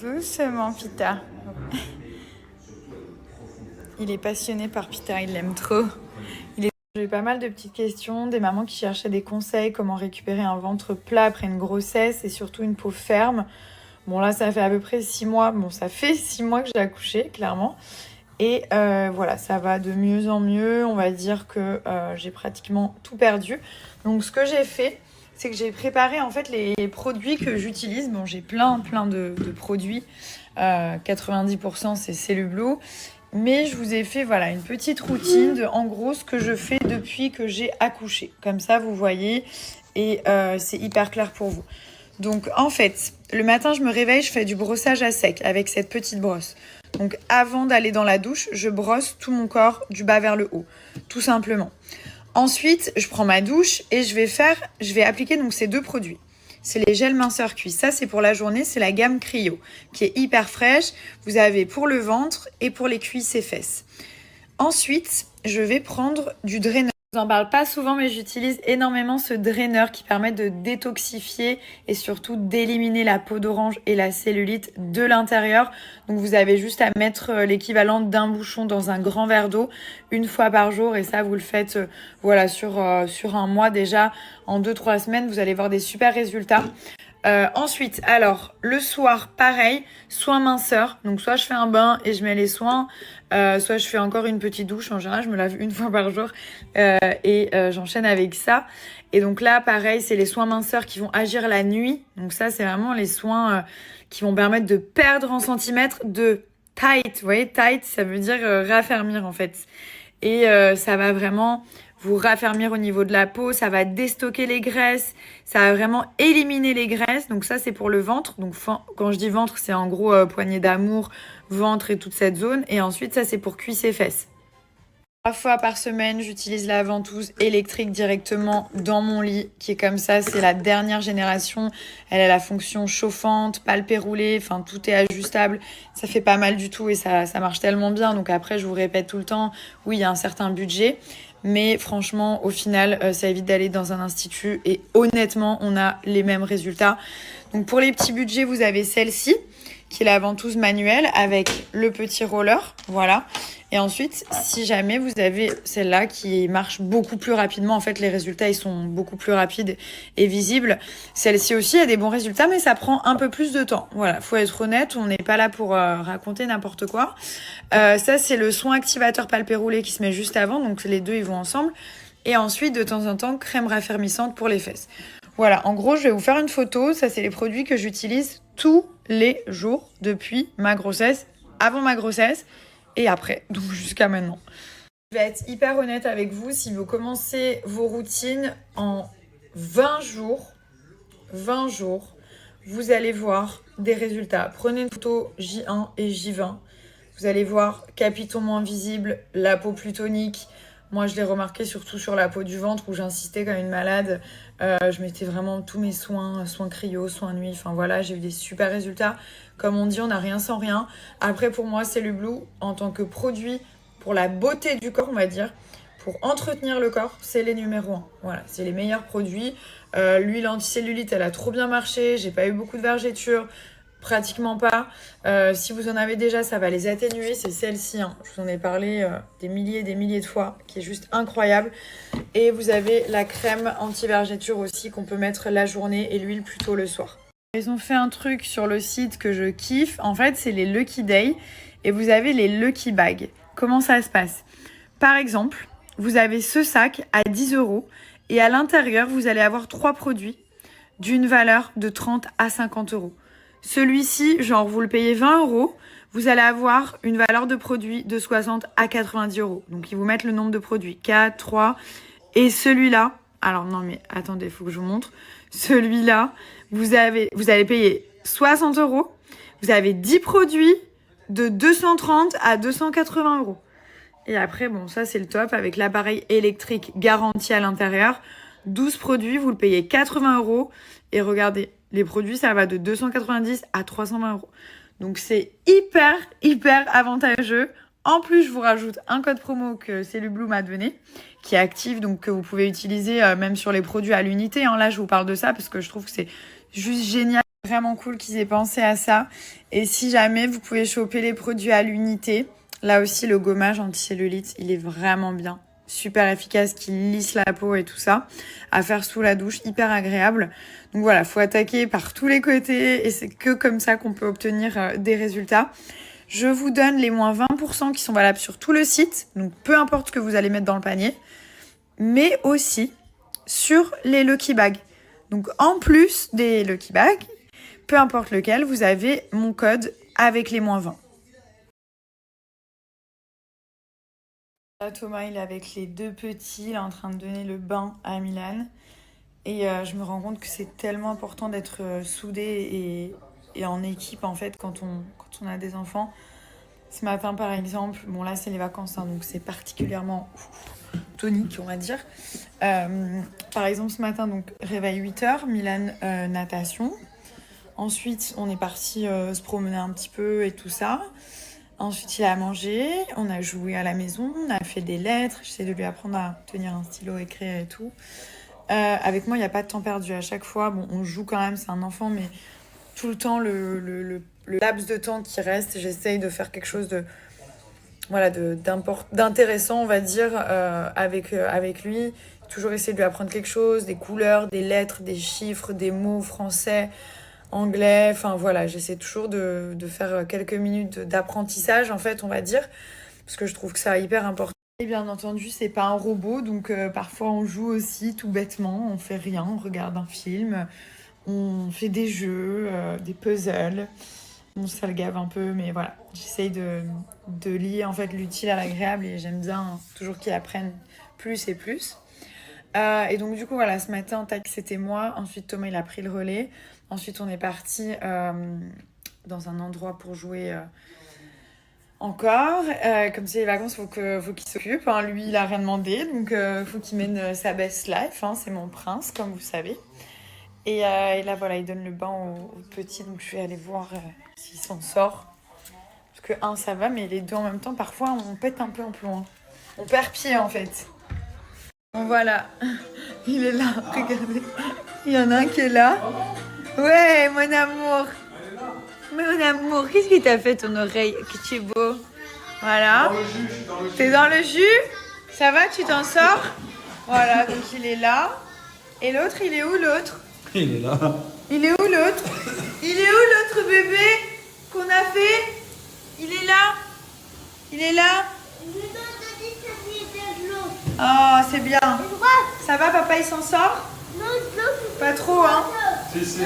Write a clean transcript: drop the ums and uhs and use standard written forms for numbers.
Doucement, Pita. Il est passionné par Pita, il l'aime trop. J'ai eu pas mal de petites questions, des mamans qui cherchaient des conseils, comment récupérer un ventre plat après une grossesse et surtout une peau ferme. Bon là, ça fait à peu près 6 mois. Bon, ça fait 6 mois que j'ai accouché, clairement. Et voilà, ça va de mieux en mieux. On va dire que j'ai pratiquement tout perdu. Donc ce que j'ai fait, c'est que j'ai préparé en fait les produits que j'utilise. Bon, j'ai plein de produits. 90% c'est Cellublue. Mais je vous ai fait voilà, une petite routine de en gros ce que je fais depuis que j'ai accouché. Comme ça, vous voyez, et c'est hyper clair pour vous. Donc en fait, le matin, je me réveille, je fais du brossage à sec avec cette petite brosse. Donc avant d'aller dans la douche, je brosse tout mon corps du bas vers le haut, tout simplement. Ensuite, je prends ma douche et je vais appliquer donc ces deux produits. C'est les gels minceurs cuits. Ça, c'est pour la journée, c'est la gamme Cryo, qui est hyper fraîche. Vous avez pour le ventre et pour les cuisses et fesses. Ensuite, je vais prendre du draineur. Je vous en parle pas souvent, mais j'utilise énormément ce draineur qui permet de détoxifier et surtout d'éliminer la peau d'orange et la cellulite de l'intérieur. Donc vous avez juste à mettre l'équivalent d'un bouchon dans un grand verre d'eau une fois par jour et ça vous le faites voilà sur un mois déjà. En 2-3 semaines, vous allez voir des super résultats. Ensuite, alors, le soir, pareil, soins minceurs. Donc, soit je fais un bain et je mets les soins, soit je fais encore une petite douche. En général, je me lave une fois par jour et j'enchaîne avec ça. Et donc là, pareil, c'est les soins minceurs qui vont agir la nuit. Donc ça, c'est vraiment les soins qui vont permettre de perdre en centimètres de tight. Vous voyez, tight, ça veut dire raffermir en fait. Et ça va vraiment vous raffermir au niveau de la peau, ça va déstocker les graisses, ça va vraiment éliminer les graisses. Donc ça, c'est pour le ventre. Donc quand je dis ventre, c'est en gros poignée d'amour, ventre et toute cette zone. Et ensuite, ça, c'est pour cuisses et fesses. 3 fois par semaine, j'utilise la ventouse électrique directement dans mon lit, qui est comme ça, c'est la dernière génération. Elle a la fonction chauffante, palpé roulé, enfin tout est ajustable. Ça fait pas mal du tout et ça marche tellement bien. Donc après, je vous répète tout le temps, oui, il y a un certain budget. Mais franchement, au final, ça évite d'aller dans un institut et honnêtement, on a les mêmes résultats. Donc pour les petits budgets, vous avez celle-ci, qui est la ventouse manuelle avec le petit roller, voilà. Et ensuite, si jamais vous avez celle-là qui marche beaucoup plus rapidement, en fait, les résultats, ils sont beaucoup plus rapides et visibles. Celle-ci aussi a des bons résultats, mais ça prend un peu plus de temps. Voilà, faut être honnête, on n'est pas là pour raconter n'importe quoi. Ça, c'est le soin activateur palpé roulé qui se met juste avant, donc les deux, ils vont ensemble. Et ensuite, de temps en temps, crème raffermissante pour les fesses. Voilà, en gros, je vais vous faire une photo. Ça, c'est les produits que j'utilise tous les jours depuis ma grossesse, avant ma grossesse et après, donc jusqu'à maintenant. Je vais être hyper honnête avec vous. Si vous commencez vos routines en 20 jours, vous allez voir des résultats. Prenez une photo J1 et J20. Vous allez voir capitaux moins visibles, la peau plus tonique. Moi, je l'ai remarqué surtout sur la peau du ventre où j'insistais comme une malade. Je mettais vraiment tous mes soins cryo, soins nuit. Enfin voilà, j'ai eu des super résultats. Comme on dit, on n'a rien sans rien. Après, pour moi, Cellublue, en tant que produit pour la beauté du corps, on va dire, pour entretenir le corps, c'est les numéros 1. Voilà, c'est les meilleurs produits. L'huile anticellulite, elle a trop bien marché. J'ai pas eu beaucoup de vergetures. Pratiquement pas. Si vous en avez déjà, ça va les atténuer. C'est celle-ci, hein. Je vous en ai parlé des milliers et des milliers de fois, qui est juste incroyable. Et vous avez la crème anti-vergeture aussi qu'on peut mettre la journée et l'huile plutôt le soir. Ils ont fait un truc sur le site que je kiffe. En fait, c'est les Lucky Day et vous avez les Lucky Bags. Comment ça se passe? Par exemple, vous avez ce sac à 10 € et à l'intérieur, vous allez avoir 3 produits d'une valeur de 30 à 50 €. Celui-ci, genre vous le payez 20 €, vous allez avoir une valeur de produit de 60 à 90 €. Donc ils vous mettent le nombre de produits, 4, 3. Et celui-là, alors non mais attendez, il faut que je vous montre. Celui-là, vous allez payer 60 €. Vous avez 10 produits de 230 à 280 €. Et après, bon, ça c'est le top avec l'appareil électrique garanti à l'intérieur. 12 produits, vous le payez 80 €. Et regardez, les produits, ça va de 290 à 320 €. Donc, c'est hyper avantageux. En plus, je vous rajoute un code promo que Cellublue m'a donné, qui est actif, donc que vous pouvez utiliser même sur les produits à l'unité. Hein. Là, je vous parle de ça parce que je trouve que c'est juste génial. vraiment cool qu'ils aient pensé à ça. Et si jamais vous pouvez choper les produits à l'unité, là aussi le gommage anticellulite, il est vraiment bien. Super efficace, qui lisse la peau et tout ça. À faire sous la douche, hyper agréable. Donc voilà, faut attaquer par tous les côtés et c'est que comme ça qu'on peut obtenir des résultats. Je vous donne les moins 20% qui sont valables sur tout le site. Donc peu importe ce que vous allez mettre dans le panier. Mais aussi sur les Lucky Bags. Donc en plus des Lucky Bags, peu importe lequel, vous avez mon code avec les moins 20. Là, Thomas, il est avec les 2 petits, il est en train de donner le bain à Milan. Et je me rends compte que c'est tellement important d'être soudé et en équipe en fait quand on a des enfants. Ce matin par exemple, bon là c'est les vacances hein, donc c'est particulièrement tonique on va dire. Par exemple ce matin donc réveil 8h, Milan natation. Ensuite on est parti se promener un petit peu et tout ça. Ensuite il a mangé, on a joué à la maison, on a fait des lettres, j'essaie de lui apprendre à tenir un stylo, écrire et tout. Avec moi, il n'y a pas de temps perdu à chaque fois. Bon, on joue quand même, c'est un enfant, mais tout le temps, le laps de temps qui reste, j'essaye de faire quelque chose de, voilà, d'intéressant, on va dire, avec lui. Toujours essayer de lui apprendre quelque chose, des couleurs, des lettres, des chiffres, des mots français, anglais. Enfin, voilà, j'essaie toujours de faire quelques minutes d'apprentissage, en fait, on va dire, parce que je trouve que c'est hyper important. Et bien entendu, c'est pas un robot, donc parfois on joue aussi tout bêtement, on fait rien, on regarde un film, on fait des jeux, des puzzles. Bon, ça le gave un peu, mais voilà, j'essaye de lier en fait l'utile à l'agréable et j'aime bien toujours qu'il apprenne plus et plus. Et donc du coup voilà, ce matin, tac, c'était moi. Ensuite Thomas il a pris le relais. Ensuite on est parti dans un endroit pour jouer. Encore, comme c'est les vacances, faut qu'il s'occupe. Hein. Lui, il a rien demandé, donc faut qu'il mène sa best life. Hein. C'est mon prince, comme vous savez. Et là, voilà, il donne le bain au petit, donc je vais aller voir s'il s'en sort. Parce que un, ça va, mais les deux en même temps, parfois, on pète un peu en plomb. Hein. On perd pied, en fait. Bon, voilà, il est là, regardez. Il y en a un qui est là. Ouais, mon amour. Mon amour, qu'est-ce qui t'a fait ton oreille? Que tu es beau. Voilà. T'es dans le jus? Ça va, tu t'en sors? Voilà, donc il est là. Et l'autre, il est où l'autre? Il est là. Il est où l'autre? Il est où l'autre bébé qu'on a fait? Il est là? Il est là? Oh, c'est bien. Ça va, papa, il s'en sort? Pas trop, hein? Si, si.